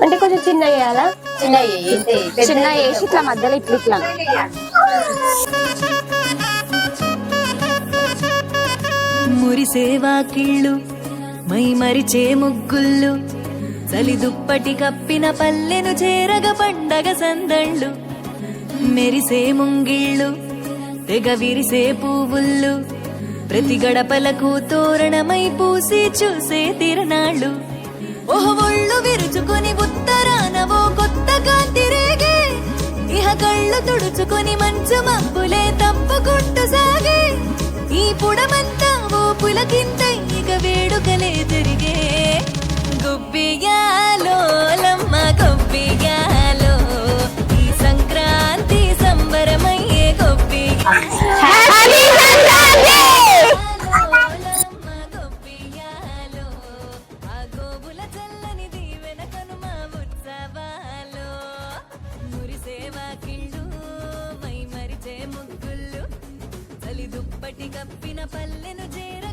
అంటే కొంచెం చిన్న వేయాలా? చిన్న వేసి ఇట్లా మధ్యలో ఇట్లా మురిసేవా కిళ్ళు మై మరిచే ముగ్గుళ్ళు చలి దుప్పటి కప్పిన పల్లెను చేరగ పండగ సందళ్ళు మెరిసే ముంగిళ్ళు తెగ విరిసే పువ్వుళ్ళు ప్రతి గడపలకు తోరణమై పూసి చూసే తిరణాళ్ళు ఓహో ఒళ్ళు విరుచుకొని ఉత్తరానవో కొత్త కాంతి రేగే ఇహ కళ్ళు తుడుచుకొని మంచు మబ్బులే తప్పుకుంటూ సాగే ఈ పుడమంతా ఓ పులకింత ఇక వేడుకలే జరిగే గొబ్బియాలో లమ్మ గొబ్బియాలో ఈ సంక్రాంతి సంబరమయ్యే గొబ్బియాలో ఆ గోబుల చల్లని దీవెన కనుమ ఉత్సవాలో మురిసేవా కిళ్ళు మై మరిచే ముగ్గుళ్ళు చలి దుప్పటి కప్పిన పల్లెను చేర